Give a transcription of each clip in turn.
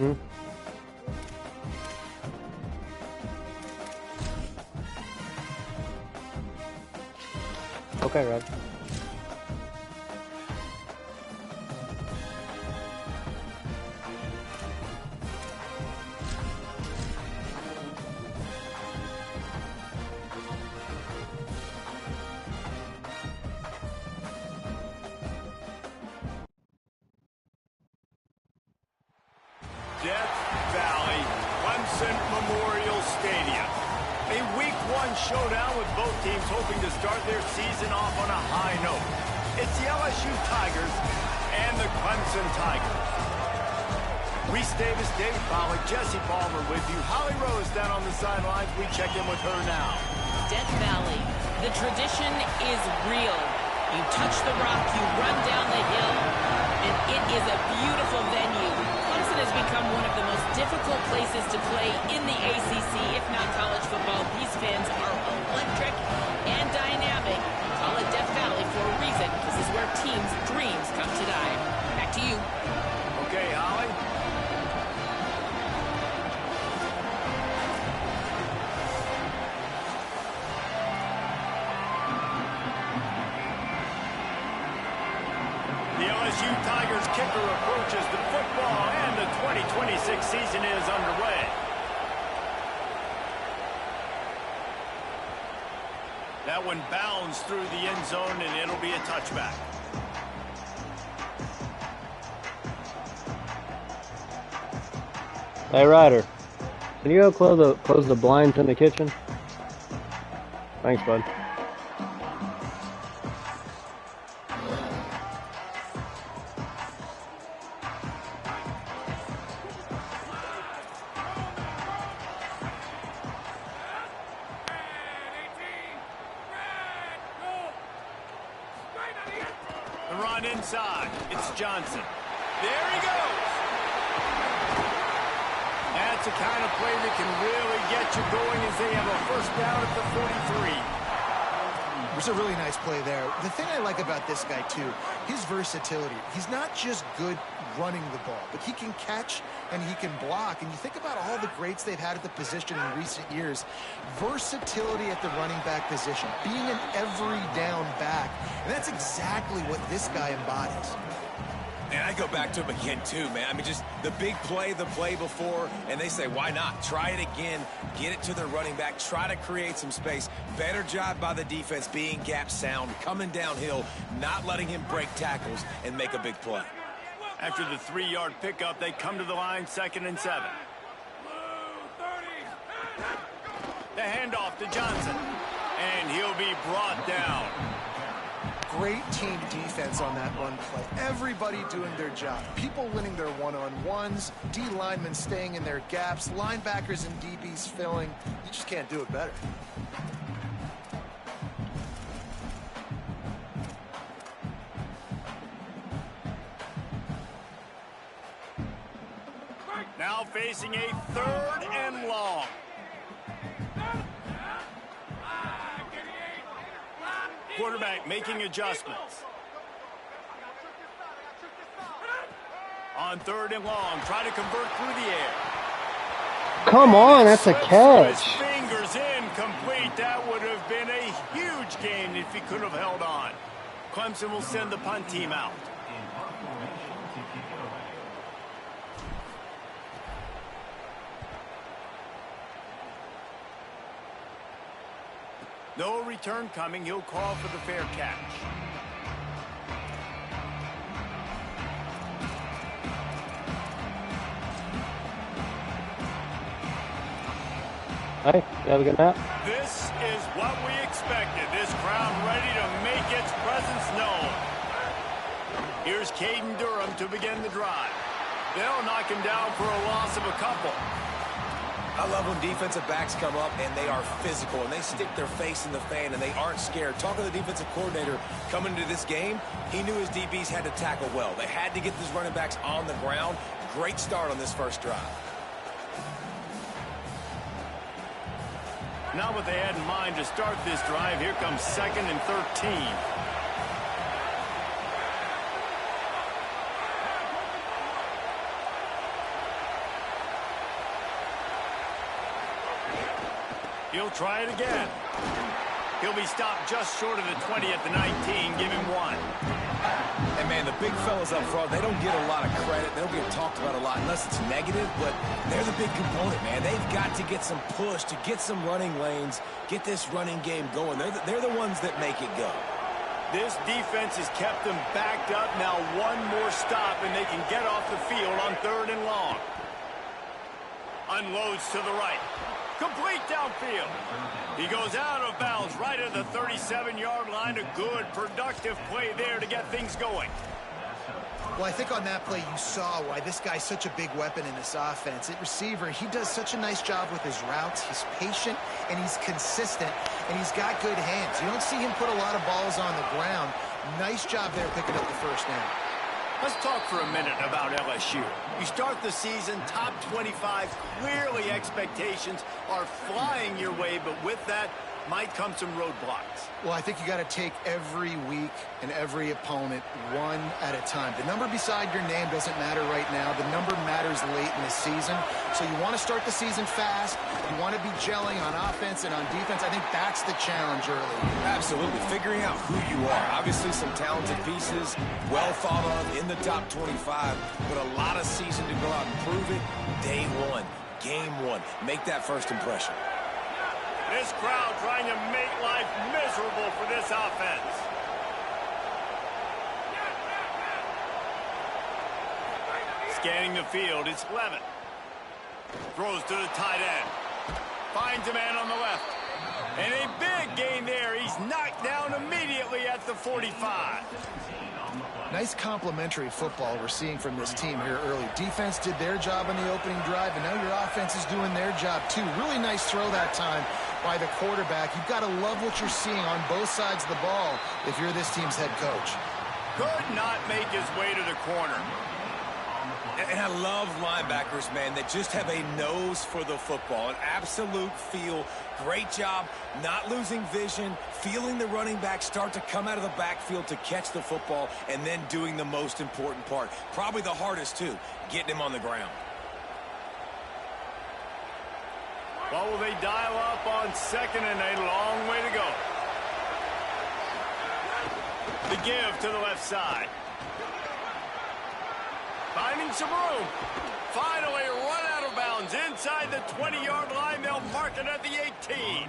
Hmm? Okay, Rod. Death Valley, Clemson Memorial Stadium. A Week 1 showdown with both teams hoping to start their season off on a high note. It's the LSU Tigers and the Clemson Tigers. Reese Davis, Dave Pollock, Jesse Palmer with you. Holly Rose down on the sidelines. We check in with her now. Death Valley, the tradition is real. You touch the rock, you run down the hill, and it is a beautiful venue. Clemson has become one of the most difficult places to play in the ACC, if not college football. These fans are electric and dynamic. Call it Death Valley for a reason. This is where teams' dreams come to die. Back to you. Okay, Holly. The LSU Tigers kicker approaches the football, and the 2026 season is underway. That one bounds through the end zone, and it'll be a touchback. Hey, Ryder. Can you go close the blinds in the kitchen? Thanks, bud. The run inside. It's Johnson. There he goes. That's the kind of play that can really get you going as they have a first down at the 43. It was a really nice play there. The thing I like about this guy, too, his versatility. He's not just good running the ball, but he can catch and he can block. And you think about all the greats they've had at the position in recent years. Versatility at the running back position, being an every down back. And that's exactly what this guy embodies. And I go back to him again, too, man. I mean, just the big play, the play before, and they say, why not? Try it again, get it to their running back, try to create some space. Better job by the defense being gap sound, coming downhill, not letting him break tackles and make a big play. After the 3-yard pickup, they come to the line, 2nd and 7. The handoff to Johnson, and he'll be brought down. Great team defense on that run play. Everybody doing their job. People winning their one-on-ones, D linemen staying in their gaps, linebackers and DBs filling. You just can't do it better. Now facing a 3rd and long. Quarterback making adjustments. On 3rd and long, try to convert through the air. Come on, that's a catch. His fingers incomplete. That would have been a huge gain if he could have held on. Clemson will send the punt team out. No return coming. He'll call for the fair catch. Hey, you have a good nap? This is what we expected. This crowd ready to make its presence known. Here's Caden Durham to begin the drive. They'll knock him down for a loss of a couple. I love when defensive backs come up and they are physical and they stick their face in the fan and they aren't scared. Talking to the defensive coordinator coming into this game, he knew his DBs had to tackle well. They had to get these running backs on the ground. Great start on this first drive. Not what they had in mind to start this drive. Here comes 2nd and 13. He'll try it again. He'll be stopped just short of the 20 at the 19. Give him 1. And, man, the big fellas up front, they don't get a lot of credit. They don't get talked about a lot unless it's negative, but they're the big component, man. They've got to get some push, to get some running lanes, get this running game going. They're the ones that make it go. This defense has kept them backed up. Now one more stop, and they can get off the field on 3rd and long. Unloads to the right. Complete downfield. He goes out of bounds right at the 37-yard line. A good, productive play there to get things going. Well, I think on that play you saw why this guy's such a big weapon in this offense. At receiver, he does such a nice job with his routes. He's patient, and he's consistent, and he's got good hands. You don't see him put a lot of balls on the ground. Nice job there picking up the first down. Let's talk for a minute about LSU. You start the season top 25. Clearly expectations are flying your way, but with that might come some roadblocks. Well, I think you got to take every week and every opponent one at a time. The number beside your name doesn't matter right now. The number matters late in the season. So you want to start the season fast. You want to be gelling on offense and on defense. I think that's the challenge early. Absolutely. Figuring out who you are. Obviously some talented pieces, well thought of in the top 25, but a lot of season to go out and prove it. Day one, game one. Make that first impression. This crowd trying to make life miserable for this offense. Scanning the field, it's Levin. Throws to the tight end. Finds a man on the left. And a big gain there. He's knocked down immediately at the 45. Nice complimentary football we're seeing from this team here early. Defense did their job on the opening drive, and now your offense is doing their job too. Really nice throw that time by the quarterback. You've got to love what you're seeing on both sides of the ball if you're this team's head coach. Could not make his way to the corner. And I love linebackers, man, that just have a nose for the football, an absolute feel. Great job not losing vision, feeling the running back start to come out of the backfield to catch the football, and then doing the most important part. Probably the hardest, too, getting him on the ground. Well, will they dial up on 2nd and a long way to go? The give to the left side. Finding some room. Finally run out of bounds inside the 20-yard line. They'll mark it at the 18.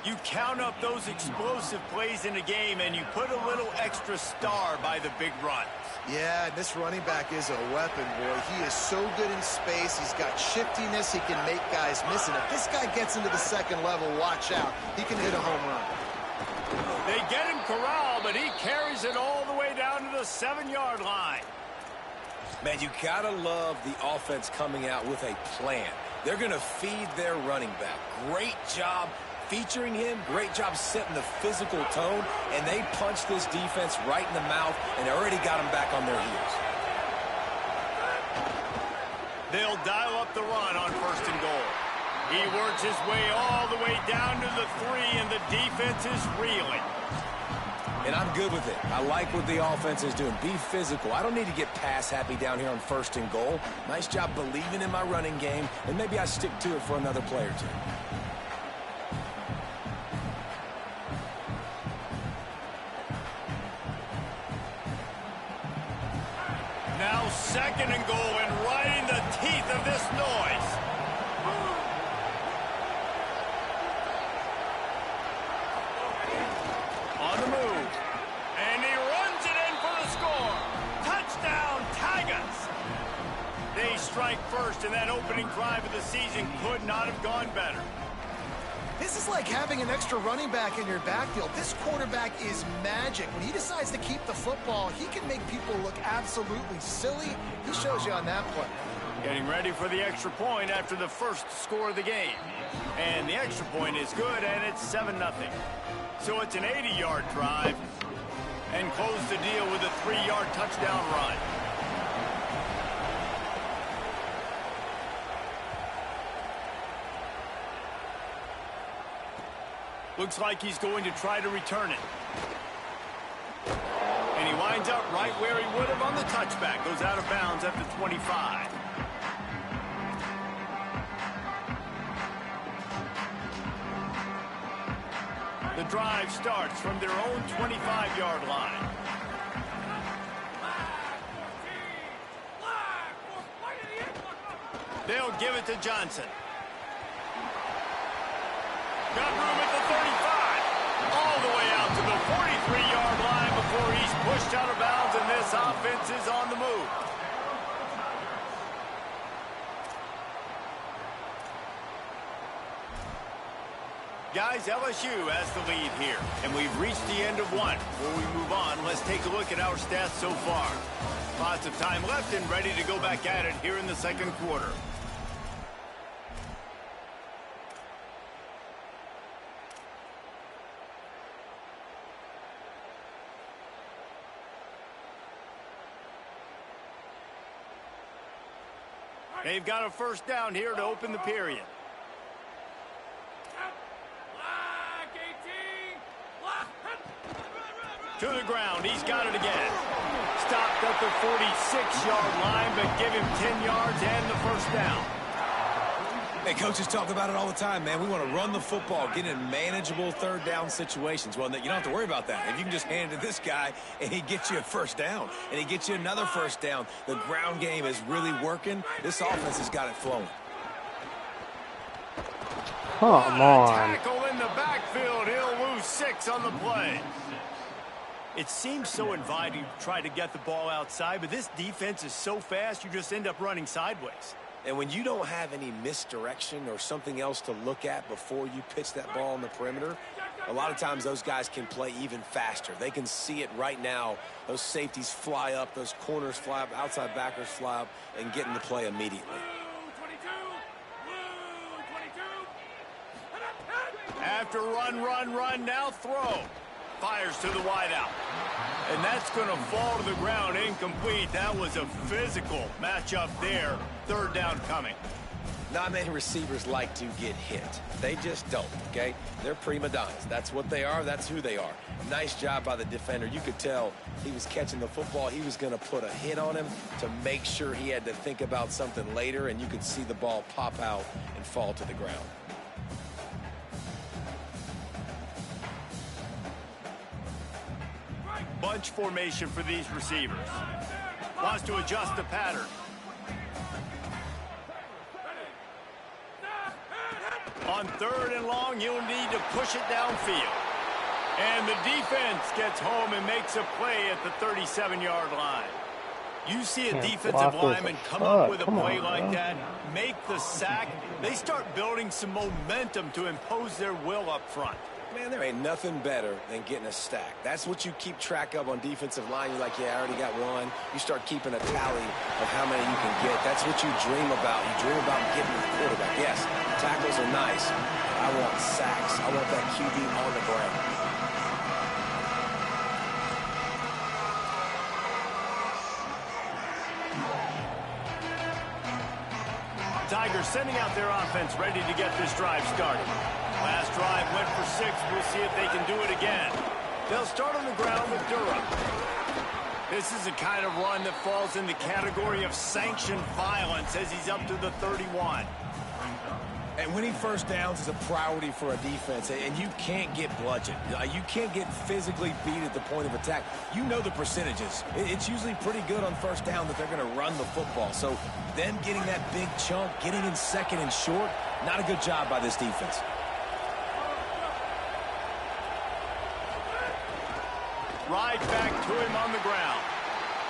You count up those explosive plays in a game, and you put a little extra star by the big runs. Yeah, this running back is a weapon, boy. He is so good in space. He's got shiftiness. He can make guys miss. And if this guy gets into the second level, watch out. He can hit a home run. They get him corralled, but he carries it all the way down to the 7-yard line. Man, you gotta love the offense coming out with a plan. They're gonna feed their running back. Great job featuring him. Great job setting the physical tone. And they punched this defense right in the mouth and already got them back on their heels. They'll dial up the run on 1st and goal. He works his way all the way down to the 3, and the defense is reeling. And I'm good with it. I like what the offense is doing. Be physical. I don't need to get pass happy down here on 1st and goal. Nice job believing in my running game, and maybe I stick to it for another play or two. Now 2nd and goal, and right in the teeth of this noise. On the move. And he runs it in for the score. Touchdown, Tigers. They strike first, and that opening drive of the season could not have gone better. This is like having an extra running back in your backfield. This quarterback is magic. When he decides to keep the football, he can make people look absolutely silly. He shows you on that play. Getting ready for the extra point after the first score of the game. And the extra point is good, and it's 7-0. So it's an 80-yard drive, and close the deal with a 3-yard touchdown run. Looks like he's going to try to return it. And he winds up right where he would have on the touchback. Goes out of bounds at the 25. The drive starts from their own 25-yard line. They'll give it to Johnson. Got room at the 35. All the way out to the 43-yard line before he's pushed out of bounds, and this offense is on the move. Guys, LSU has the lead here, and we've reached the end of one. Before we move on, let's take a look at our stats so far. Lots of time left and ready to go back at it here in the second quarter. They've got a first down here to open the period. To the ground, he's got it again. Stopped at the 46-yard line, but give him 10 yards and the first down. Hey, coaches talk about it all the time, man. We want to run the football, get in manageable third down situations. Well, you don't have to worry about that. If you can just hand it to this guy, and he gets you a first down, and he gets you another first down, the ground game is really working. This offense has got it flowing. Come on. Tackle in the backfield. He'll lose 6 on the play. It seems so inviting to try to get the ball outside, but this defense is so fast, you just end up running sideways. And when you don't have any misdirection or something else to look at before you pitch that ball on the perimeter, a lot of times those guys can play even faster. They can see it right now. Those safeties fly up, those corners fly up, outside backers fly up, and get in the play immediately. After run, now throw. Fires to the wideout. And that's going to fall to the ground incomplete. That was a physical matchup there. Third down coming. Not many receivers like to get hit. They just don't, okay? They're prima donnas. That's what they are. That's who they are. Nice job by the defender. You could tell he was catching the football. He was going to put a hit on him to make sure he had to think about something later, and you could see the ball pop out and fall to the ground. Bunch formation for these receivers. Wants to adjust the pattern. On third and long, you'll need to push it downfield. And the defense gets home and makes a play at the 37-yard line. You see a defensive lineman come up with a play like that, make the sack, they start building some momentum to impose their will up front. Man, there ain't nothing better than getting a stack. That's what you keep track of on defensive line. You're like, yeah, I already got one. You start keeping a tally of how many you can get. That's what you dream about. You dream about getting to the quarterback. Yes, tackles are nice. I want sacks. I want that QB on the ground. Tigers sending out their offense ready to get this drive started. Last drive went for 6. We'll see if they can do it again. They'll start on the ground with Durham. This is the kind of run that falls in the category of sanctioned violence as he's up to the 31. And winning first downs is a priority for a defense, and you can't get bludgeoned. You can't get physically beat at the point of attack. You know the percentages. It's usually pretty good on first down that they're going to run the football. So them getting that big chunk, getting in second and short, not a good job by this defense. Right back to him on the ground.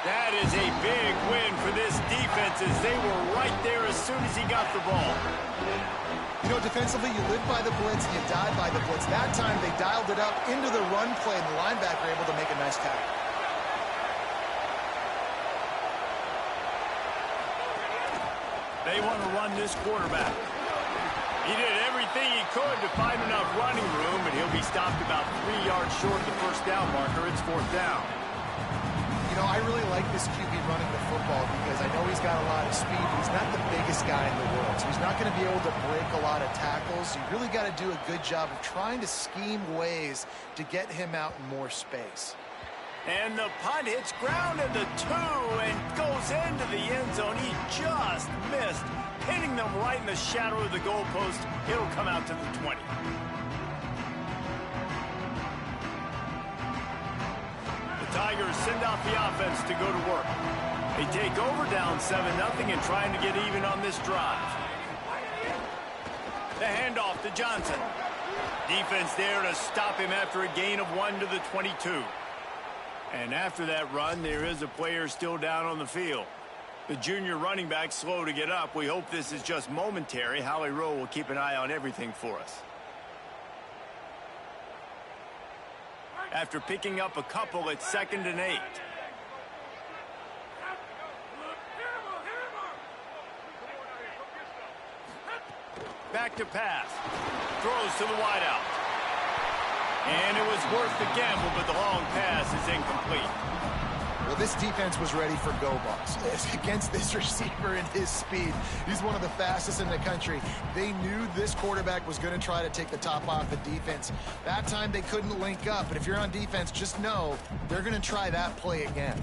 That is a big win for this defense as they were right there as soon as he got the ball. You know, defensively, you live by the blitz and you die by the blitz. That time, they dialed it up into the run play, and the linebacker able to make a nice tackle. They want to run this quarterback. He did everything he could to find enough running room, but he'll be stopped about 3 yards short of the first down marker. It's fourth down. You know, I really like this QB running the football because I know he's got a lot of speed, but he's not the biggest guy in the world. So he's not going to be able to break a lot of tackles. You really got to do a good job of trying to scheme ways to get him out in more space. And the punt hits ground at the 2 and goes into the end zone. He just missed, hitting them right in the shadow of the goalpost. It'll come out to the 20. send off the offense to go to work. They take over down 7-0 and trying to get even on this drive. The handoff to Johnson. Defense there to stop him after a gain of 1 to the 22. And after that run, there is a player still down on the field. The junior running back slow to get up. We hope this is just momentary. Howie Rowe will keep an eye on everything for us. After picking up a couple at 2nd and 8. Back to pass. Throws to the wideout. And it was worth the gamble, but the long pass is incomplete. Well, this defense was ready for go balls. Against this receiver and his speed, he's one of the fastest in the country. They knew this quarterback was going to try to take the top off the defense. That time they couldn't link up, but if you're on defense, just know they're going to try that play again.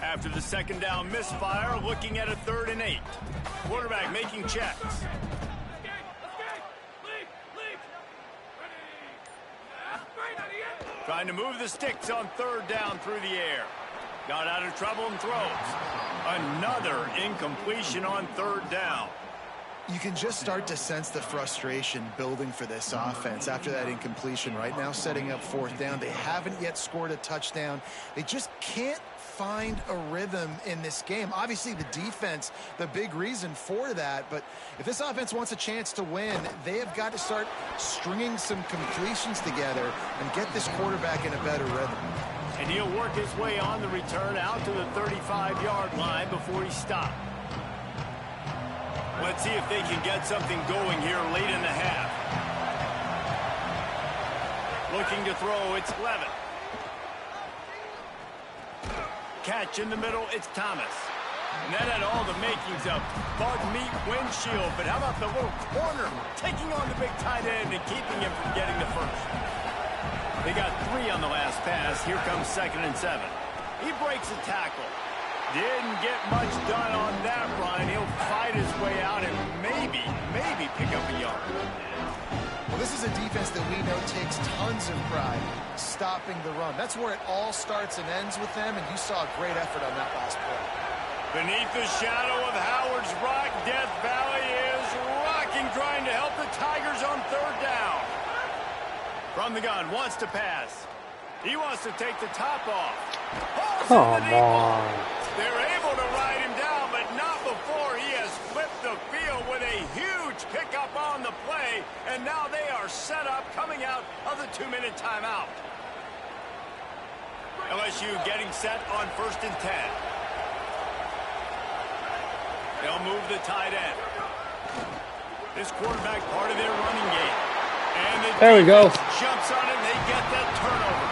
After the 2nd down misfire, looking at a 3rd and 8. Quarterback making checks. Trying to move the sticks on 3rd down through the air. Got out of trouble and throws. Another incompletion on 3rd down. You can just start to sense the frustration building for this offense after that incompletion. Right now setting up 4th down. They haven't yet scored a touchdown. They just can't find a rhythm in this game. Obviously the defense, the big reason for that, but if this offense wants a chance to win, they have got to start stringing some completions together and get this quarterback in a better rhythm. And he'll work his way on the return out to the 35-yard line before he stopped. Let's see if they can get something going here late in the half. Looking to throw, it's Levitt. Catch in the middle, it's Thomas. And that had all the makings of bug meat windshield, but how about the little corner taking on the big tight end and keeping him from getting the first? They got 3 on the last pass. Here comes 2nd and 7. He breaks a tackle. Didn't get much done on that run. He'll fight his way out and maybe pick up a yard. Well, this is a defense that we know takes tons of pride stopping the run. That's where it all starts and ends with them, and you saw a great effort on that last play. Beneath the shadow of Howard's Rock, Death Valley is rocking, trying to help the Tigers on 3rd down. From the gun, wants to pass. He wants to take the top off. Come on. They're able to ride him down, but not before he has flipped the field with a huge pickup on the play, and now they are set up coming out of the 2-minute timeout. LSU getting set on 1st and 10. They'll move the tight end. This quarterback part of their running game. And the there we go. Jumps on it, and they get that turnover.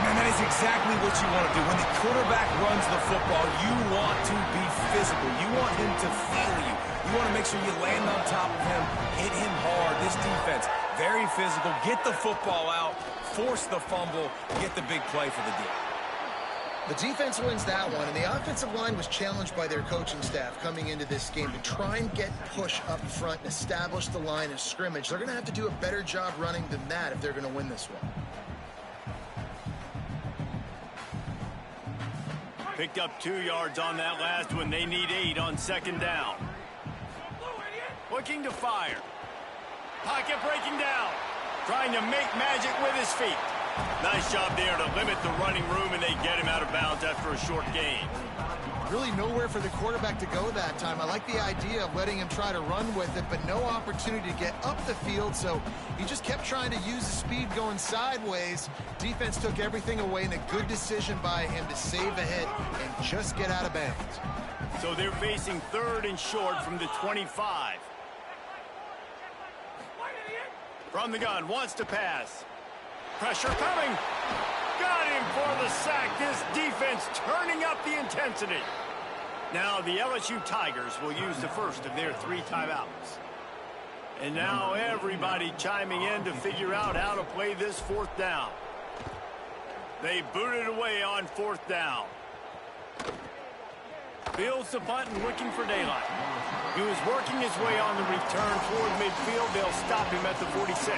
And that is exactly what you want to do. When the quarterback runs the football, you want to be physical. You want him to feel you. You want to make sure you land on top of him, hit him hard. This defense, very physical. Get the football out, force the fumble, get the big play for the deal. The defense wins that one, and the offensive line was challenged by their coaching staff coming into this game to try and get push up front and establish the line of scrimmage. They're going to have to do a better job running than that if they're going to win this one. Picked up 2 yards on that last one. They need 8 on 2nd down. Looking to fire. Pocket breaking down. Trying to make magic with his feet. Nice job there to limit the running room, and they get him out of bounds after a short gain. Really nowhere for the quarterback to go that time. I like the idea of letting him try to run with it, but no opportunity to get up the field, so he just kept trying to use the speed going sideways. Defense took everything away, and a good decision by him to save a hit and just get out of bounds. So they're facing 3rd and short from the 25. From the gun, wants to pass. Pressure coming. Got him for the sack. This defense turning up the intensity. Now the LSU Tigers will use the first of their 3 timeouts. And now everybody chiming in to figure out how to play this 4th down. They boot it away on 4th down. Fields the punt and looking for daylight. He was working his way on the return toward midfield. They'll stop him at the 46.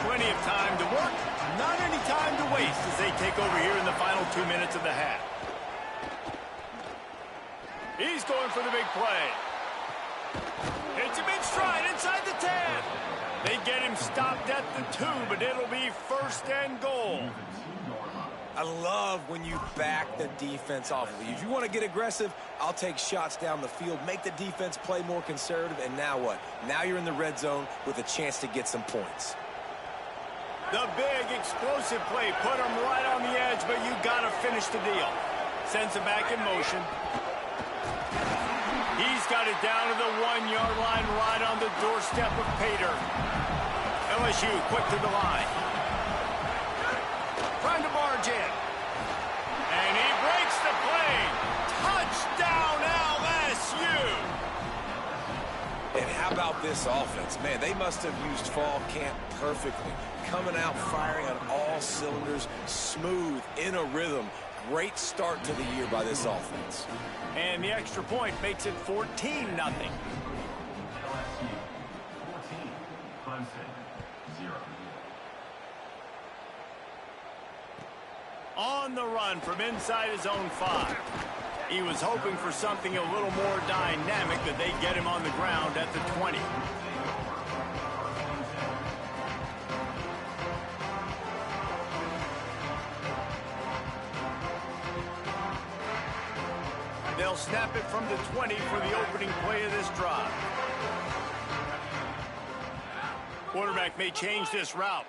Plenty of time to work, not any time to waste as they take over here in the final 2 minutes of the half. He's going for the big play. Hits him in stride inside the 10. They get him stopped at the 2, but it'll be 1st and goal. I love when you back the defense off of you. If you want to get aggressive, I'll take shots down the field, make the defense play more conservative, and now what? Now you're in the red zone with a chance to get some points. The big explosive play put him right on the edge, but you got to finish the deal. Sends him back in motion. He's got it down to the 1-yard line, right on the doorstep of Pater. LSU quick to the line. Trying to barge in. And he breaks the play. Touchdown LSU! And how about this offense? Man, they must have used fall camp perfectly. Coming out firing on all cylinders, smooth, in a rhythm. Great start to the year by this offense. And the extra point makes it 14-0. On the run from inside his own 5. He was hoping for something a little more dynamic, but they get him on the ground at the 20. They'll snap it from the 20 for the opening play of this drive. Quarterback may change this route.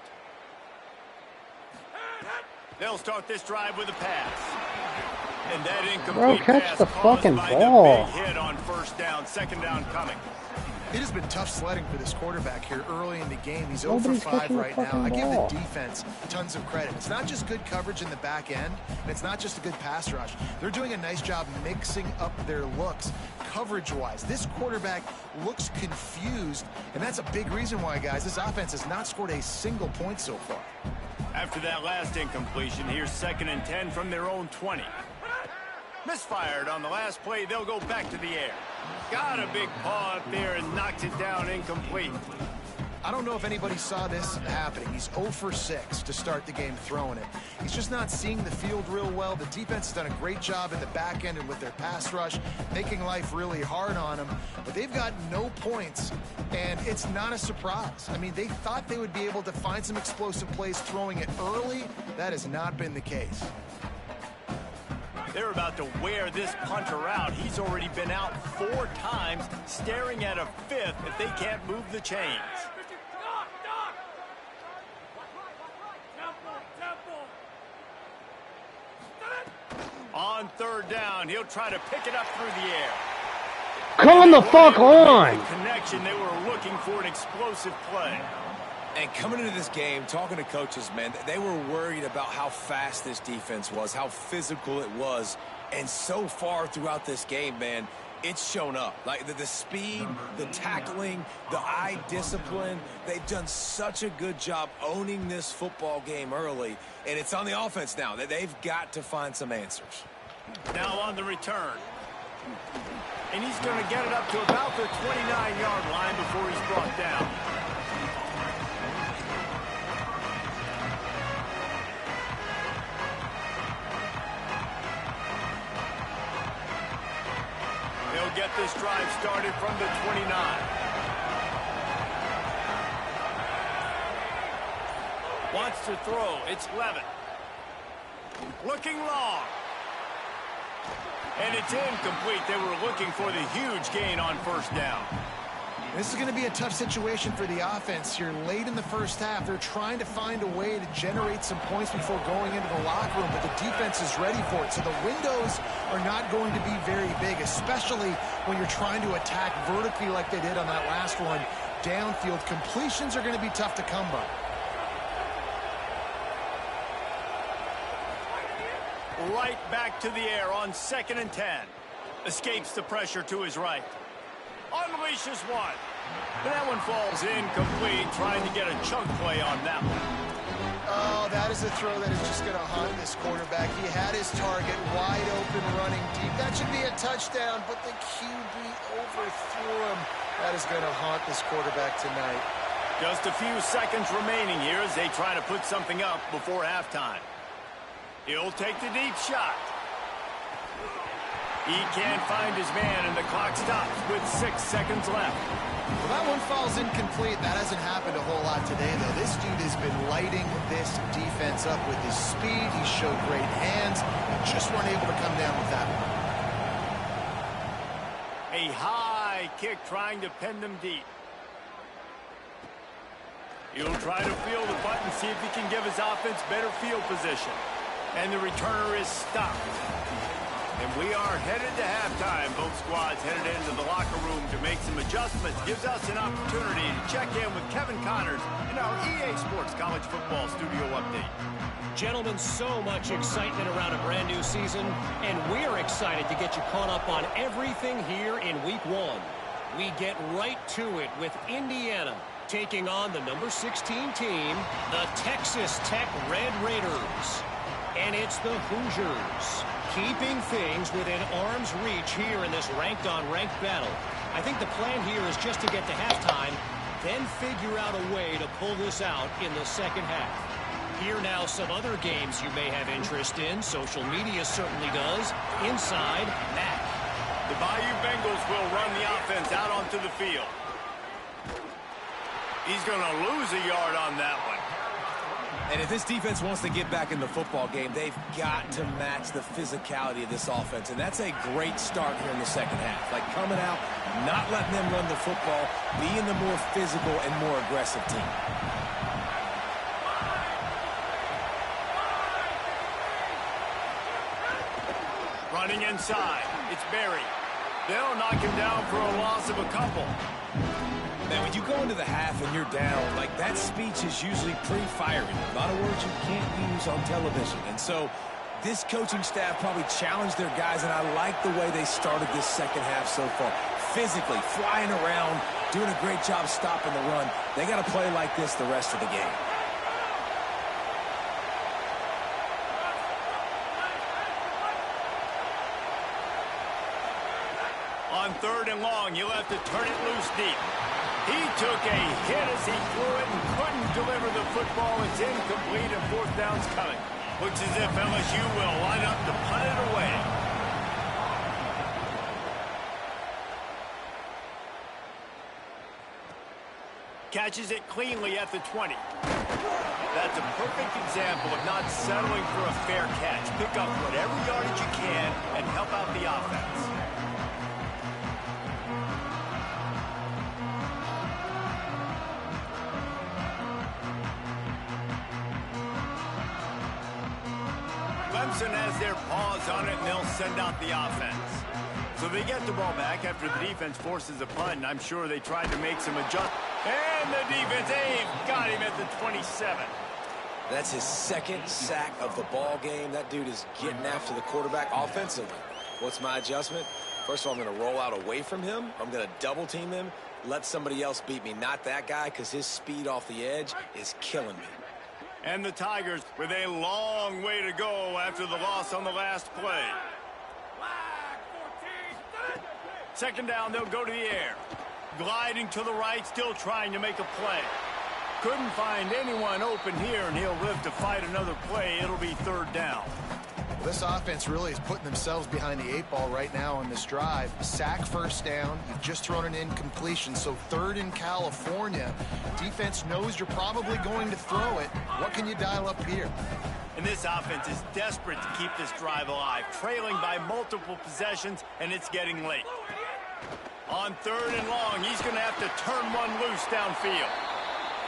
They'll start this drive with a pass. And that incomplete catch pass the caused fucking by ball. the big hit on 1st down, 2nd down coming. It has been tough sledding for this quarterback here early in the game. He's 0 for Nobody's 5 catching the right now. fucking I give ball. the defense tons of credit. It's not just good coverage in the back end, and it's not just a good pass rush. They're doing a nice job mixing up their looks coverage-wise. This quarterback looks confused, and that's a big reason why, guys, this offense has not scored a single point so far. After that last incompletion, here's 2nd and 10 from their own 20. Misfired on the last play. They'll go back to the air. Got a big paw up there and knocks it down incomplete. I don't know if anybody saw this happening. He's 0 for 6 to start the game throwing it. He's just not seeing the field real well. The defense has done a great job in the back end and with their pass rush, making life really hard on him. But they've got no points, and it's not a surprise. I mean, they thought they would be able to find some explosive plays throwing it early. That has not been the case. They're about to wear this punter out. He's already been out 4 times, staring at a 5th if they can't move the chains. On 3rd down, he'll try to pick it up through the air. Come the fuck on! The connection, they were looking for an explosive play. And coming into this game, talking to coaches, man, they were worried about how fast this defense was, how physical it was. And so far throughout this game, man, it's shown up. Like the speed, the tackling, the eye discipline. They've done such a good job owning this football game early. And it's on the offense now. They've got to find some answers. Now on the return. And he's going to get it up to about the 29-yard line before he's brought down. They'll get this drive started from the 29. Wants to throw. It's Levitt. Looking long. And it's incomplete. They were looking for the huge gain on 1st down. This is going to be a tough situation for the offense here late in the first half. They're trying to find a way to generate some points before going into the locker room, but the defense is ready for it. So the windows are not going to be very big, especially when you're trying to attack vertically like they did on that last one. Downfield completions are going to be tough to come by. Right back to the air on 2nd and 10. Escapes the pressure to his right. Unleashes one. But that one falls incomplete, trying to get a chunk play on that one. Oh, that is a throw that is just going to haunt this quarterback. He had his target wide open running deep. That should be a touchdown, but the QB overthrew him. That is going to haunt this quarterback tonight. Just a few seconds remaining here as they try to put something up before halftime. He'll take the deep shot. He can't find his man, and the clock stops with 6 seconds left. Well, that one falls incomplete. That hasn't happened a whole lot today, though. This dude has been lighting this defense up with his speed. He showed great hands. Just weren't able to come down with that one. A high kick trying to pin them deep. He'll try to feel the button, see if he can give his offense better field position. And the returner is stopped. And we are headed to halftime. Both squads headed into the locker room to make some adjustments. Gives us an opportunity to check in with Kevin Connors in our EA Sports College Football Studio Update. Gentlemen, so much excitement around a brand new season, and we're excited to get you caught up on everything here in Week 1. We get right to it with Indiana taking on the number 16 team, the Texas Tech Red Raiders. And it's the Hoosiers keeping things within arm's reach here in this ranked-on-ranked battle. I think the plan here is just to get to halftime, then figure out a way to pull this out in the second half. Here now some other games you may have interest in. Social media certainly does. Inside, Matt. The Bayou Bengals will run the offense out onto the field. He's going to lose a yard on that one. And if this defense wants to get back in the football game, they've got to match the physicality of this offense. And that's a great start here in the second half. Like coming out, not letting them run the football, being the more physical and more aggressive team. Running inside. It's Berry. They'll knock him down for a loss of a couple. Man, when you go into the half and you're down, like that speech is usually pretty fiery. A lot of words you can't use on television. And so this coaching staff probably challenged their guys, and I like the way they started this second half so far. Physically, flying around, doing a great job stopping the run. They got to play like this the rest of the game. On 3rd and long, you'll have to turn it loose deep. He took a hit as he threw it and couldn't deliver the football. It's incomplete and 4th down's coming. Looks as if LSU will line up to punt it away. Catches it cleanly at the 20. That's a perfect example of not settling for a fair catch. Pick up whatever yardage you can and help out the offense. Clemson has their paws on it, and they'll send out the offense. So they get the ball back after the defense forces a punt, and I'm sure they tried to make some adjustments. And the defense, they've got him at the 27. That's his 2nd sack of the ball game. That dude is getting after the quarterback offensively. What's my adjustment? First of all, I'm going to roll out away from him. I'm going to double team him, let somebody else beat me, not that guy, because his speed off the edge is killing me. And the Tigers with a long way to go after the loss on the last play. 2nd down, they'll go to the air. Gliding to the right, still trying to make a play. Couldn't find anyone open here, and he'll live to fight another play. It'll be 3rd down. This offense really is putting themselves behind the 8 ball right now on this drive. Sack 1st down. You've just thrown an incompletion, so 3rd in California. Defense knows you're probably going to throw it. What can you dial up here? And this offense is desperate to keep this drive alive, trailing by multiple possessions, and it's getting late. On 3rd and long, he's going to have to turn one loose downfield.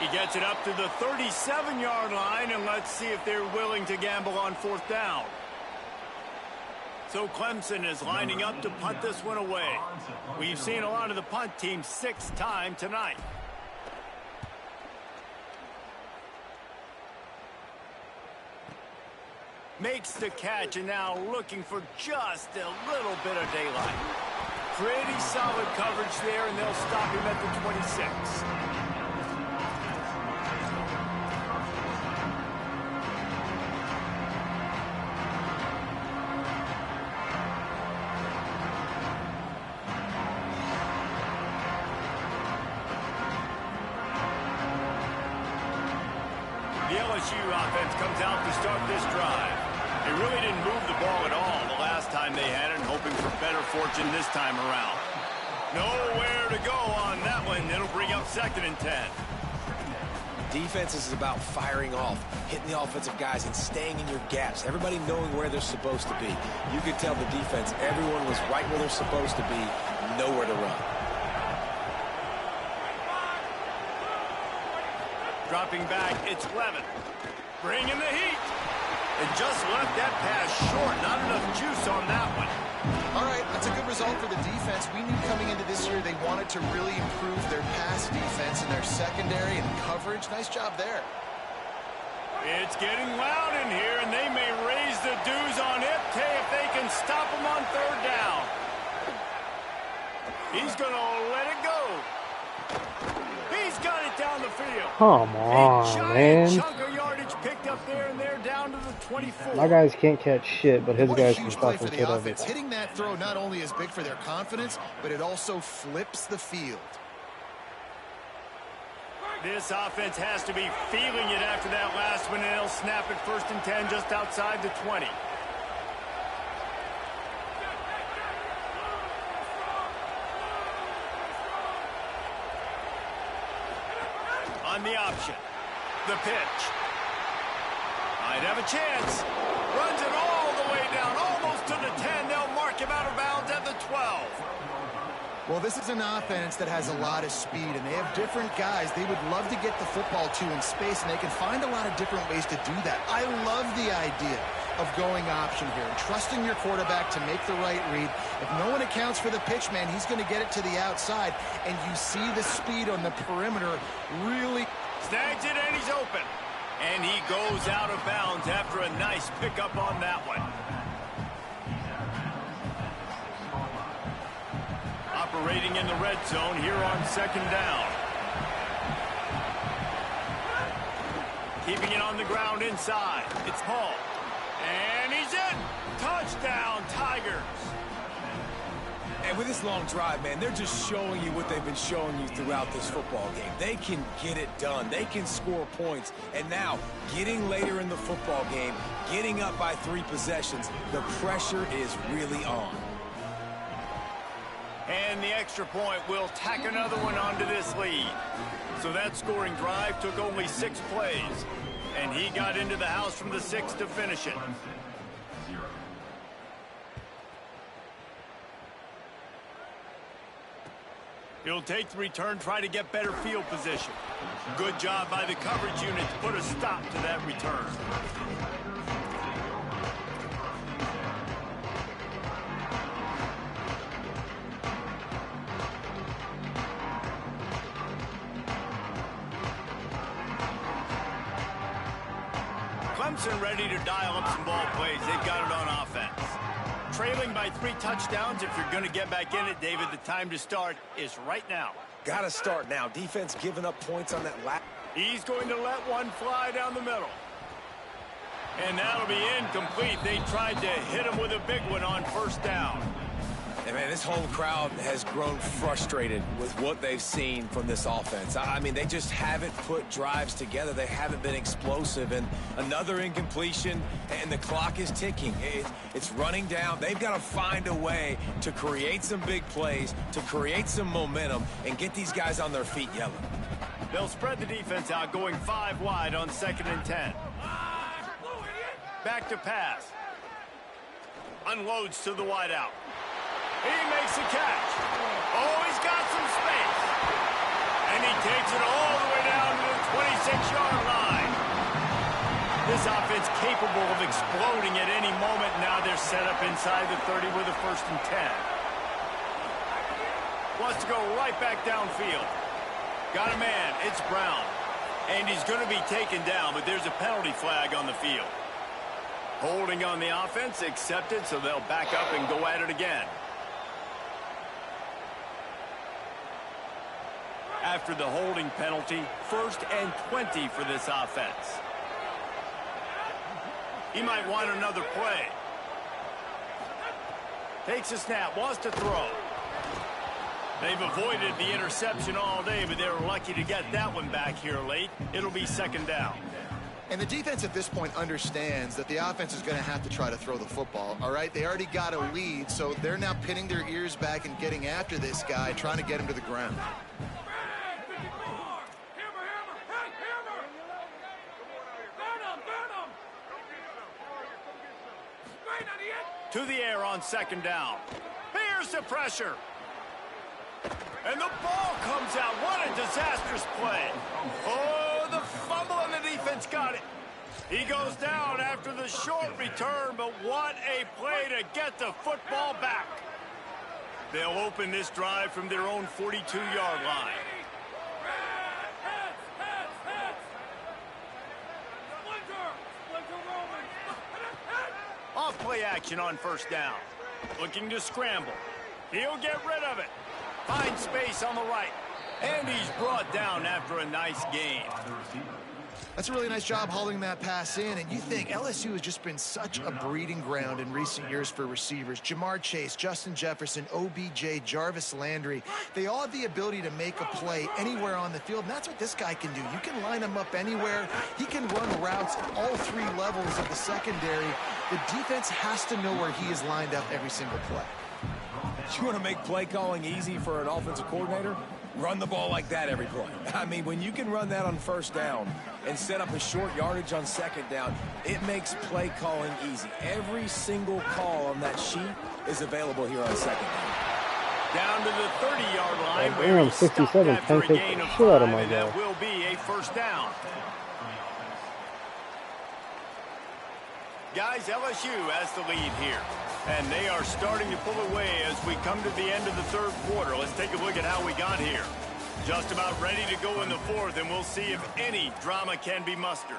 He gets it up to the 37-yard line, and let's see if they're willing to gamble on 4th down. So Clemson is lining up to punt this one away. We've seen a lot of the punt team 6th time tonight. Makes the catch, and now looking for just a little bit of daylight. Pretty solid coverage there, and they'll stop him at the 26. The LSU offense comes out to start this drive. They really didn't move the ball at all the last time they had it, hoping for better fortune this time around. Nowhere to go on that one. It'll bring up 2nd and 10. Defense is about firing off, hitting the offensive guys, and staying in your gaps. Everybody knowing where they're supposed to be. You could tell the defense, everyone was right where they're supposed to be, nowhere to run. Dropping back, it's Levin. Bringing the heat. And just left that pass short. Not enough juice on that one. All right, that's a good result for the defense. We knew coming into this year they wanted to really improve their pass defense and their secondary and coverage. Nice job there. It's getting loud in here, and they may raise the dues on Ipte if they can stop him on 3rd down. He's going to let it go. He's got it down the field. Come on, man. Chunk of yardage picked up there, and they're down to the 24. My guys can't catch shit, but his What a guys huge can play stop for and the hit offense. everything. Hitting that throw not only is big for their confidence, but it also flips the field. This offense has to be feeling it after that last one, and they'll snap it 1st and 10 just outside the 20. On the option. The pitch. Might have a chance. Runs it all the way down, almost to the 10. They'll mark him out of bounds at the 12. Well, this is an offense that has a lot of speed, and they have different guys they would love to get the football to in space, and they can find a lot of different ways to do that. I love the idea of going option here and trusting your quarterback to make the right read. If no one accounts for the pitch, man, he's going to get it to the outside, and you see the speed on the perimeter really. Snags it, and he's open. And he goes out of bounds after a nice pickup on that one. Operating in the red zone here on 2nd down. Keeping it on the ground inside. It's Paul. And he's in. Touchdown, Tigers. And with this long drive, man, they're just showing you what they've been showing you throughout this football game. They can get it done. They can score points. And now, getting later in the football game, getting up by 3 possessions, the pressure is really on. And the extra point will tack another one onto this lead. So that scoring drive took only 6 plays. And he got into the house from the 6 to finish it. He'll take the return, try to get better field position. Good job by the coverage unit to put a stop to that return. Clemson ready to dial up some ball plays. They've got it on offense. Trailing by 3 touchdowns. If you're going to get back in it, David, the time to start is right now. Got to start now. Defense giving up points on that last. He's going to let one fly down the middle. And that'll be incomplete. They tried to hit him with a big one on 1st down. And, man, this whole crowd has grown frustrated with what they've seen from this offense. I mean, they just haven't put drives together. They haven't been explosive. And another incompletion, and the clock is ticking. It's running down. They've got to find a way to create some big plays, to create some momentum, and get these guys on their feet yelling. They'll spread the defense out, going 5 wide on 2nd and 10. Back to pass. Unloads to the wideout. He makes a catch. Oh, he's got some space. And he takes it all the way down to the 26-yard line. This offense capable of exploding at any moment. Now they're set up inside the 30 with a 1st and 10. Wants to go right back downfield. Got a man. It's Brown. And he's going to be taken down, but there's a penalty flag on the field. Holding on the offense, accepted, so they'll back up and go at it again. After the holding penalty, 1st and 20 for this offense. He might want another play. Takes a snap, wants to throw. They've avoided the interception all day, but they're lucky to get that one back here late. It'll be 2nd down. And the defense at this point understands that the offense is going to have to try to throw the football, all right? They already got a lead, so they're now pinning their ears back and getting after this guy, trying to get him to the ground. To the air on 2nd down. Here's the pressure. And the ball comes out. What a disastrous play. Oh, the fumble and the defense got it. He goes down after the short return, but what a play to get the football back. They'll open this drive from their own 42-yard line. Off play action on 1st down. Looking to scramble. He'll get rid of it. Finds space on the right. And he's brought down after a nice gain. That's a really nice job hauling that pass in. And you think LSU has just been such a breeding ground in recent years for receivers. Jamar Chase, Justin Jefferson, OBJ, Jarvis Landry. They all have the ability to make a play anywhere on the field. And that's what this guy can do. You can line him up anywhere. He can run routes at all 3 levels of the secondary. The defense has to know where he is lined up every single play. You want to make play calling easy for an offensive coordinator? Run the ball like that every play. I mean, when you can run that on 1st down and set up a short yardage on 2nd down, it makes play calling easy. Every single call on that sheet is available here on 2nd down. Down to the 30-yard line. Damn, 67 can't take the shit out of my guy. That will be a 1st down. Guys, LSU has the lead here. And they are starting to pull away as we come to the end of the 3rd quarter. Let's take a look at how we got here. Just about ready to go in the 4th, and we'll see if any drama can be mustered.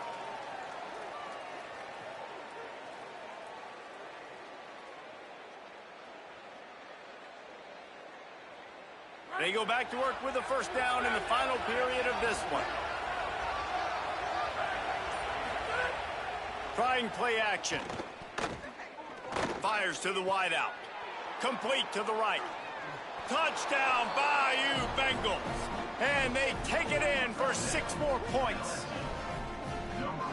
They go back to work with a 1st down in the final period of this one. Trying play action. Fires to the wideout. Complete to the right. Touchdown, Bayou Bengals. And they take it in for 6 more points.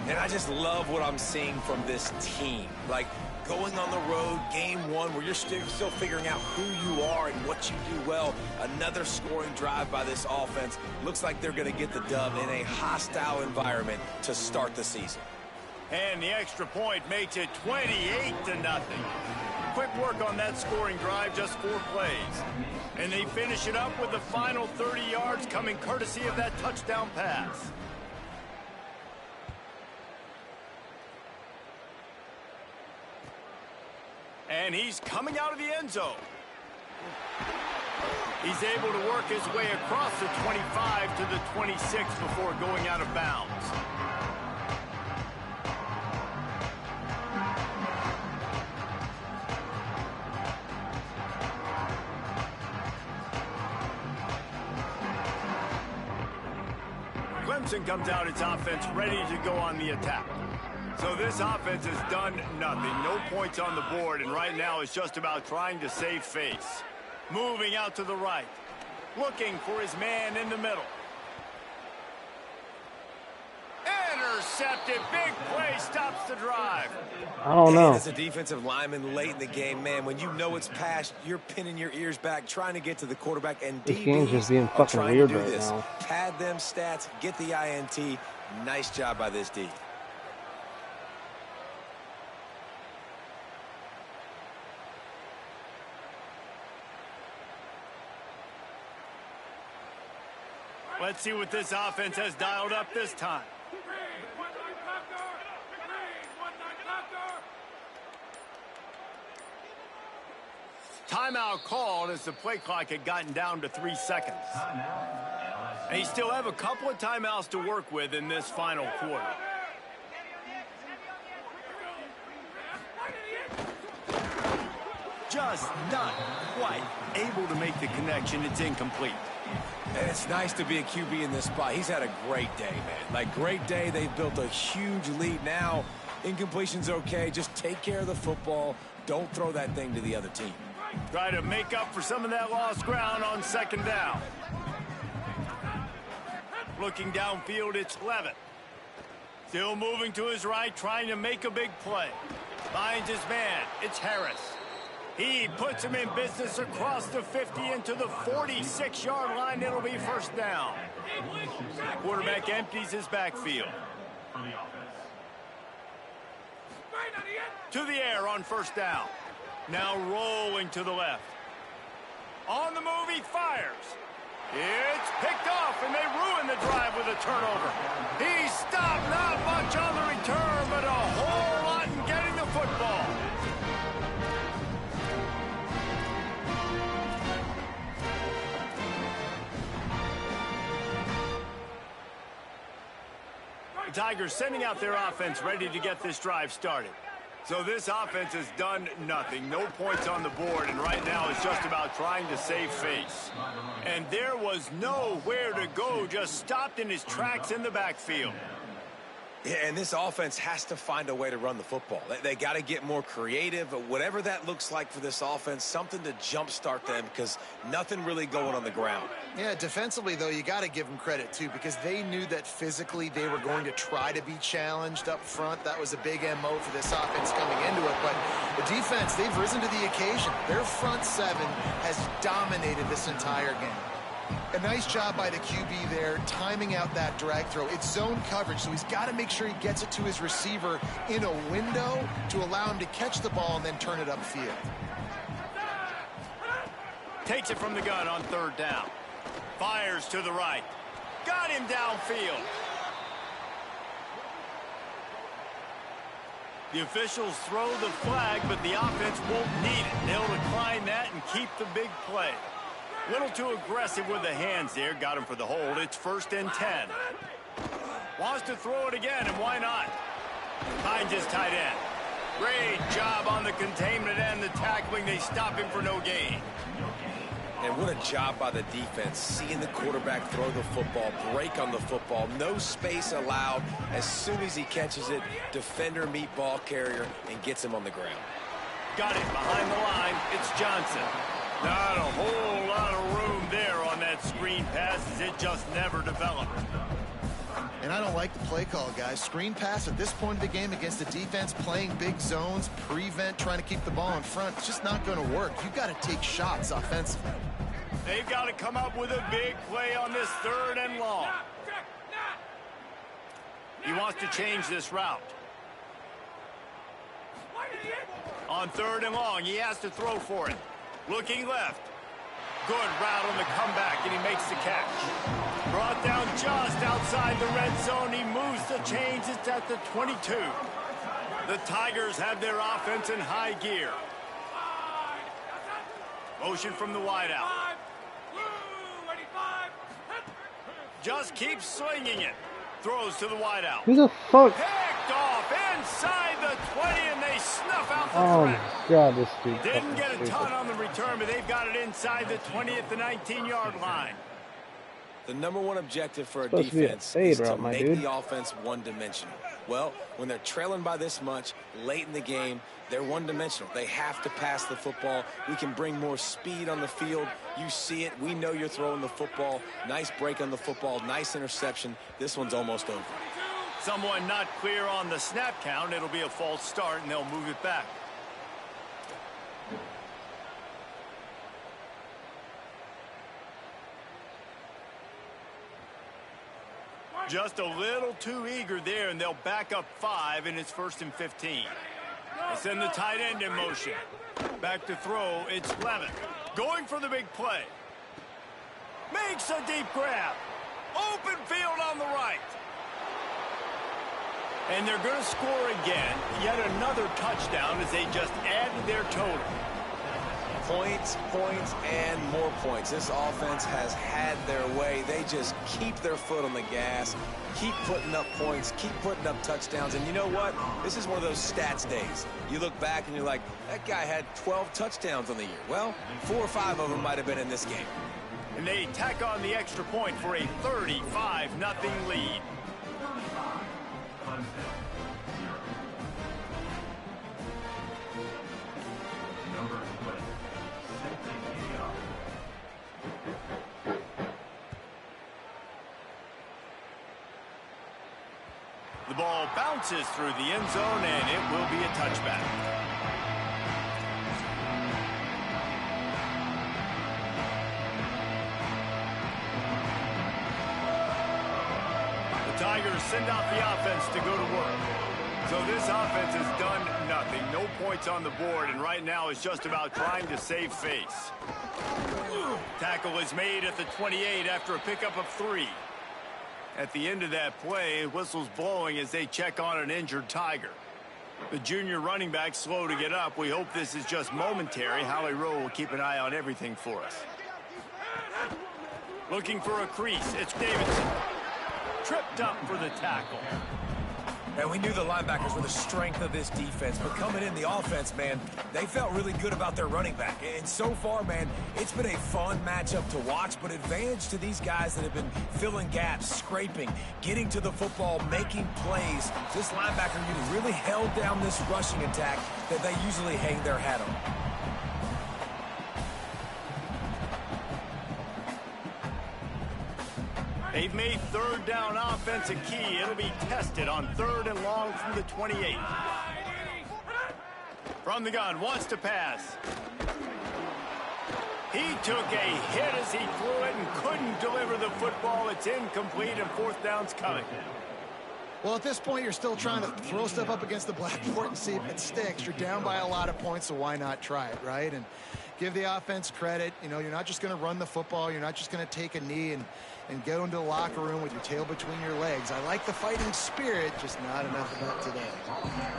And I just love what I'm seeing from this team. Like, going on the road, game 1, where you're still figuring out who you are and what you do well. Another scoring drive by this offense. Looks like they're going to get the dub in a hostile environment to start the season. And the extra point makes it 28-0. Quick work on that scoring drive, just 4 plays. And they finish it up with the final 30 yards coming courtesy of that touchdown pass. And he's coming out of the end zone. He's able to work his way across the 25 to the 26 before going out of bounds. Clemson comes out its offense ready to go on the attack. So this offense has done nothing. No points on the board, and right now it's just about trying to save face. Moving out to the right. Looking for his man in the middle. Intercepted. Big play stops the drive. I don't know. As a defensive lineman late in the game, man, when you know it's past, you're pinning your ears back, trying to get to the quarterback. And This game's just being fucking weird right now. Pad them stats, get the INT. Nice job by this D. Let's see what this offense has dialed up this time. Timeout called as the play clock had gotten down to 3 seconds. And he still have a couple of timeouts to work with in this final quarter. Just not quite able to make the connection. It's incomplete. And it's nice to be a QB in this spot. He's had a great day, man. Like, great day. They've built a huge lead now. Incompletion's okay. Just take care of the football. Don't throw that thing to the other team. Try to make up for some of that lost ground on second down. Looking downfield, it's Levitt. Still moving to his right, trying to make a big play. Finds his man. It's Harris. He puts him in business across the 50 into the 46-yard line. It'll be first down. Quarterback empties his backfield. To the air on first down. Now rolling to the left. On the move, he fires. It's picked off, and they ruin the drive with a turnover. He stopped, not much on the return, but a whole lot in getting the football. The Tigers sending out their offense ready to get this drive started. So this offense has done nothing. No points on the board, and right now it's just about trying to save face. And there was nowhere to go, just stopped in his tracks in the backfield. Yeah, and this offense has to find a way to run the football. They got to get more creative, whatever that looks like for this offense, something to jumpstart them because nothing really going on the ground. Yeah, defensively, though, you got to give them credit, too, because they knew that physically they were going to try to be challenged up front. That was a big MO for this offense coming into it. But the defense, they've risen to the occasion. Their front seven has dominated this entire game. A nice job by the QB there, timing out that drag throw. It's zone coverage, so he's got to make sure he gets it to his receiver in a window to allow him to catch the ball and then turn it upfield. Takes it from the gun on third down. Fires to the right. Got him downfield. The officials throw the flag, but the offense won't need it. They'll decline that and keep the big play. Little too aggressive with the hands there. Got him for the hold. It's 1st and 10. Wants to throw it again, and why not? Finds his tight end. Great job on the containment and the tackling. They stop him for no gain. And what a job by the defense, seeing the quarterback throw the football, break on the football, no space allowed. As soon as he catches it, defender meet ball carrier and gets him on the ground. Got it behind the line. It's Johnson. Not a whole lot of room there on that screen pass as it just never developed. And I don't like the play call, guys. Screen pass at this point of the game against the defense, playing big zones, prevent, trying to keep the ball in front. It's just not going to work. You've got to take shots offensively. They've got to come up with a big play on this 3rd and long. He wants to change this route. On 3rd and long, he has to throw for it. Looking left. Good route on the comeback, and he makes the catch. Brought down just outside the red zone. He moves the chains. It's at the 22. The Tigers have their offense in high gear. Motion from the wideout. Just keeps swinging it. Throws to the wideout. Who the fuck? Picked off inside the 20, and they snuff out the Oh threat. my god, this dude. Didn't get a ton on the return, but they've got it inside the 20 at the 19-yard line. The #1 objective for a Supposed to be a defense fade is to route, my make dude. the offense one-dimensional. Well, when they're trailing by this much late in the game, they're one-dimensional. They have to pass the football. We can bring more speed on the field. You see it. We know you're throwing the football. Nice break on the football. Nice interception. This one's almost over. Someone not clear on the snap count. It'll be a false start, and they'll move it back. Just a little too eager there, and they'll back up 5, and it's 1st and 15. They send the tight end in motion. Back to throw, it's Levitt. Going for the big play. Makes a deep grab. Open field on the right. And they're going to score again. Yet another touchdown as they just add to their total. Points, points, and more points. This offense has had their way. They just keep their foot on the gas, keep putting up points, keep putting up touchdowns. And you know what? This is one of those stats days. You look back and you're like, that guy had 12 touchdowns on the year. Well, 4 or 5 of them might have been in this game. And they tack on the extra point for a 35-0 lead. The ball bounces through the end zone, and it will be a touchback. The Tigers send out the offense to go to work. So this offense has done nothing. No points on the board, and right now it's just about trying to save face. Tackle is made at the 28 after a pickup of 3. At the end of that play, whistle's blowing as they check on an injured Tiger. The junior running back slow to get up. We hope this is just momentary. Howie Rowe will keep an eye on everything for us. Looking for a crease. It's Davidson. Tripped up for the tackle. And we knew the linebackers were the strength of this defense, but coming in the offense, man, they felt really good about their running back. And so far, man, it's been a fun matchup to watch, but advantage to these guys that have been filling gaps, scraping, getting to the football, making plays. This linebacker unit really held down this rushing attack that they usually hang their hat on. They've made third down offense a key. It'll be tested on 3rd and long from the 28. From the gun, wants to pass. He took a hit as he threw it and couldn't deliver the football. It's incomplete, and 4th down's coming. Well, at this point, you're still trying to throw stuff up against the blackboard and see if it sticks. You're down by a lot of points, so why not try it, right? And give the offense credit. You know, you're not just going to run the football. You're not just going to take a knee and go into the locker room with your tail between your legs. I like the fighting spirit, just not enough of that today.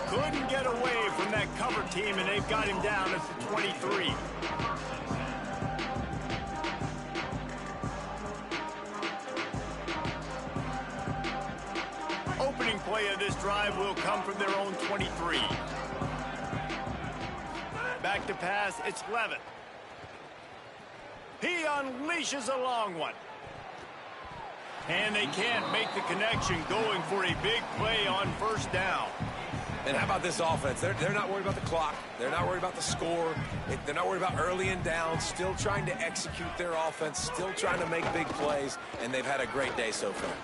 Couldn't get away from that cover team, and they've got him down at the 23. Opening play of this drive will come from their own 23. Back to pass, it's Levitt. He unleashes a long one. And they can't make the connection, going for a big play on 1st down. And how about this offense? They're not worried about the clock. They're not worried about the score. They're not worried about early and down. Still trying to execute their offense. Still trying to make big plays. And they've had a great day so far.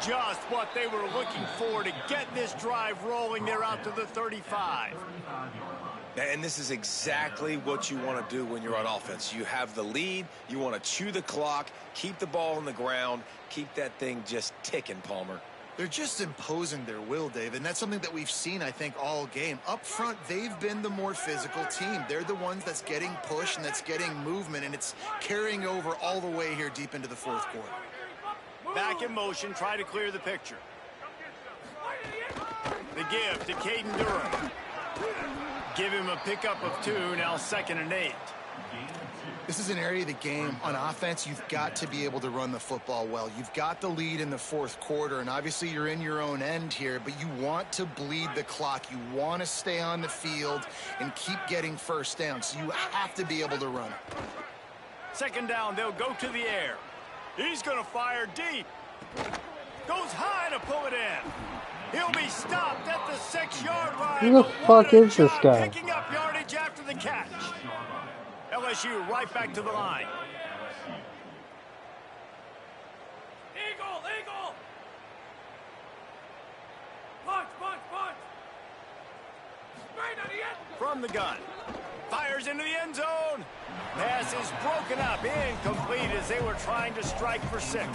Just what they were looking for to get this drive rolling. They're out to the 35. And this is exactly what you want to do when you're on offense. You have the lead. You want to chew the clock, keep the ball on the ground, keep that thing just ticking, Palmer. They're just imposing their will, Dave, and that's something that we've seen, I think, all game. Up front, they've been the more physical team. They're the ones that's getting pushed and that's getting movement, and it's carrying over all the way here deep into the 4th quarter. Back in motion, try to clear the picture. The give to Caden Durham. Give him a pickup of 2, now 2nd and 8. This is an area of the game on offense you've got to be able to run the football well. You've got the lead in the 4th quarter, and obviously you're in your own end here, but you want to bleed the clock. You want to stay on the field and keep getting 1st down, so you have to be able to run it. 2nd down, they'll go to the air. He's going to fire deep. Goes high to pull it in. He'll be stopped at the 6-yard line. Who the fuck is this guy? Picking up yardage after the catch. LSU right back to the line. Eagle, eagle. Punch, punch, punch. Straight on the end. From the gun. Fires into the end zone. Pass is broken up, incomplete as they were trying to strike for 6.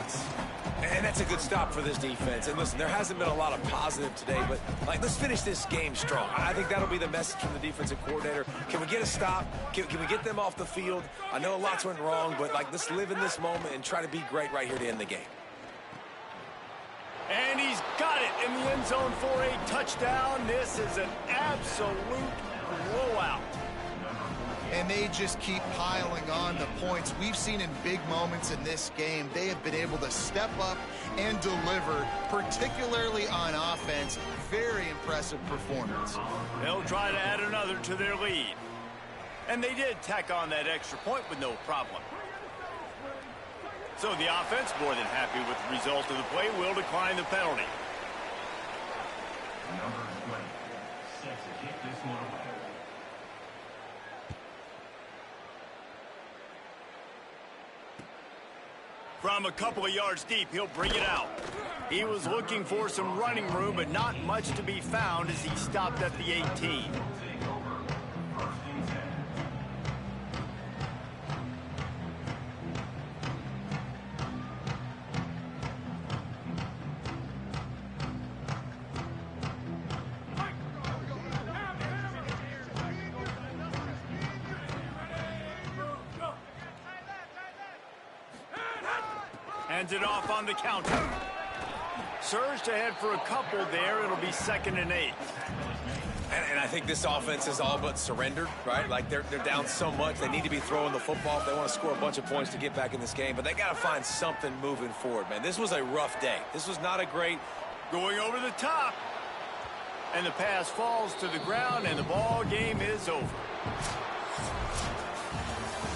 And that's a good stop for this defense. And listen, there hasn't been a lot of positive today, but let's finish this game strong. I think that'll be the message from the defensive coordinator. Can we get a stop? Can we get them off the field? I know lots went wrong, but let's live in this moment and try to be great right here to end the game. And he's got it in the end zone for a touchdown. This is an absolute blowout. And they just keep piling on the points. We've seen in big moments in this game, they have been able to step up and deliver, particularly on offense. Very impressive performance. They'll try to add another to their lead. And they did tack on that extra point with no problem. So the offense, more than happy with the result of the play, will decline the penalty. Number 20 sets to kick this one away. From a couple of yards deep, he'll bring it out. He was looking for some running room, but not much to be found as he stopped at the 18. Hands it off on the counter. Surged ahead for a couple there. It'll be 2nd and 8. And I think this offense is all but surrendered, right? Like they're down so much. They need to be throwing the football if they want to score a bunch of points to get back in this game. But they got to find something moving forward, man. This was a rough day. This was not a great... Going over the top. And the pass falls to the ground, and the ball game is over.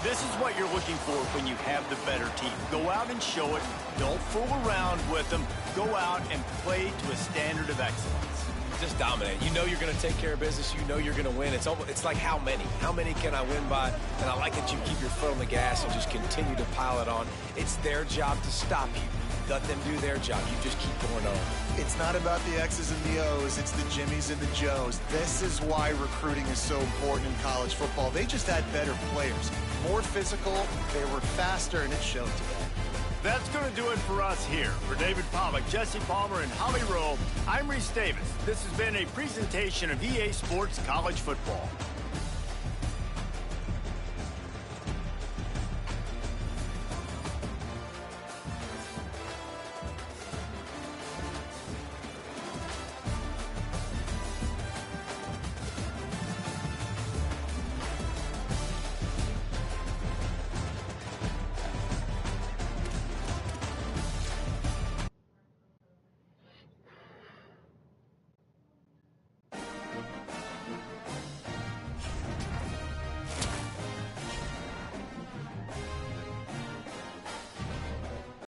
This is what you're looking for when you have the better team. Go out and show it. Don't fool around with them. Go out and play to a standard of excellence. Just dominate. You know you're going to take care of business. You know you're going to win. It's like how many? How many can I win by? And I like that you keep your foot on the gas and just continue to pile it on. It's their job to stop you. Let them do their job. You just keep going on. It's not about the X's and the O's. It's the Jimmies and the Joes. This is why recruiting is so important in college football. They just had better players. More physical, they were faster, and it showed today. That's going to do it for us here. For David Pollack, Jesse Palmer, and Holly Rowe, I'm Reese Davis. This has been a presentation of EA Sports College Football.